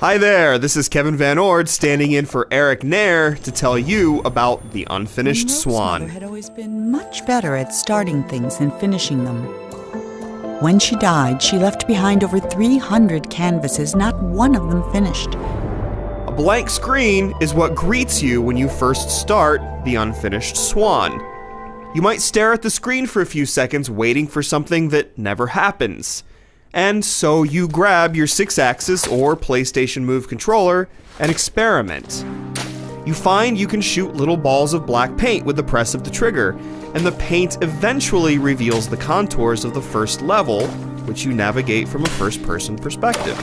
Hi there, this is Kevin Van Ord standing in for Eric Nair to tell you about The Unfinished Swan. Mother had always been much better at starting things than finishing them. When she died, she left behind over 300 canvases, not one of them finished. A blank screen is what greets you when you first start The Unfinished Swan. You might stare at the screen for a few seconds waiting for something that never happens. And so you grab your 6-axis or PlayStation Move controller and experiment. You find you can shoot little balls of black paint with the press of the trigger, and the paint eventually reveals the contours of the first level, which you navigate from a first-person perspective.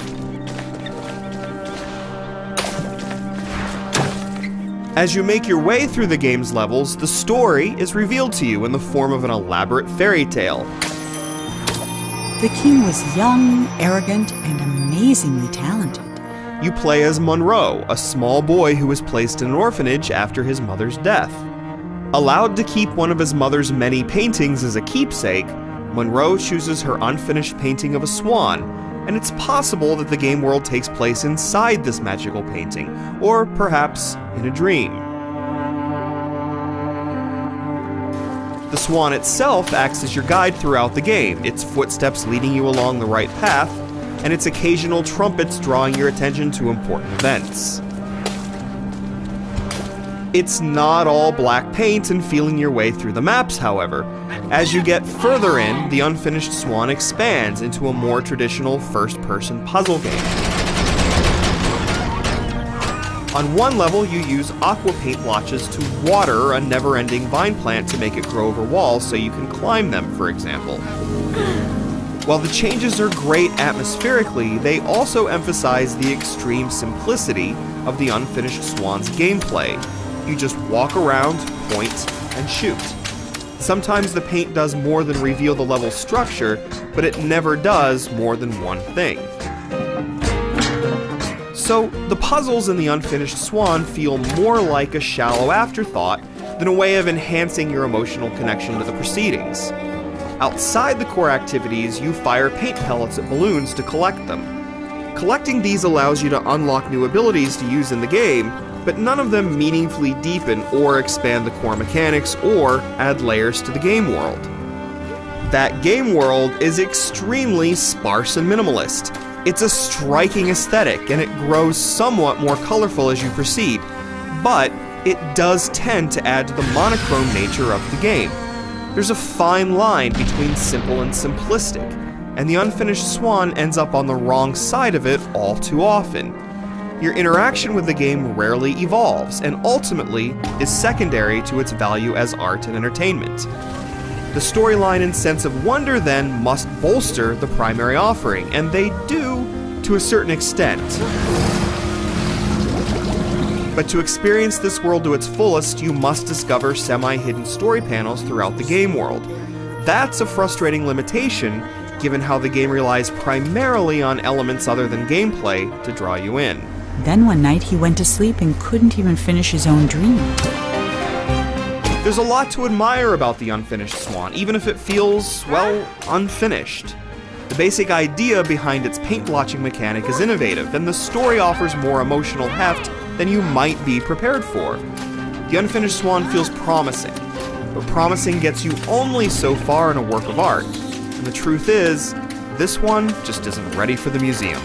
As you make your way through the game's levels, the story is revealed to you in the form of an elaborate fairy tale. The king was young, arrogant, and amazingly talented. You play as Monroe, a small boy who was placed in an orphanage after his mother's death. Allowed to keep one of his mother's many paintings as a keepsake, Monroe chooses her unfinished painting of a swan, and it's possible that the game world takes place inside this magical painting, or perhaps in a dream. The swan itself acts as your guide throughout the game, its footsteps leading you along the right path, and its occasional trumpets drawing your attention to important events. It's not all black paint and feeling your way through the maps, however. As you get further in, The Unfinished Swan expands into a more traditional first-person puzzle game. On one level, you use aqua paint blotches to water a never-ending vine plant to make it grow over walls so you can climb them, for example. While the changes are great atmospherically, they also emphasize the extreme simplicity of The Unfinished Swan's gameplay. You just walk around, point, and shoot. Sometimes the paint does more than reveal the level's structure, but it never does more than one thing. So, the puzzles in The Unfinished Swan feel more like a shallow afterthought than a way of enhancing your emotional connection to the proceedings. Outside the core activities, you fire paint pellets at balloons to collect them. Collecting these allows you to unlock new abilities to use in the game, but none of them meaningfully deepen or expand the core mechanics or add layers to the game world. That game world is extremely sparse and minimalist. It's a striking aesthetic, and it grows somewhat more colorful as you proceed, but it does tend to add to the monochrome nature of the game. There's a fine line between simple and simplistic, and The Unfinished Swan ends up on the wrong side of it all too often. Your interaction with the game rarely evolves, and ultimately is secondary to its value as art and entertainment. The storyline and sense of wonder then must bolster the primary offering, and they do to a certain extent. But to experience this world to its fullest, you must discover semi-hidden story panels throughout the game world. That's a frustrating limitation, given how the game relies primarily on elements other than gameplay to draw you in. Then one night he went to sleep and couldn't even finish his own dream. There's a lot to admire about The Unfinished Swan, even if it feels, well, unfinished. The basic idea behind its paint blotching mechanic is innovative, and the story offers more emotional heft than you might be prepared for. The Unfinished Swan feels promising, but promising gets you only so far in a work of art, and the truth is, this one just isn't ready for the museum.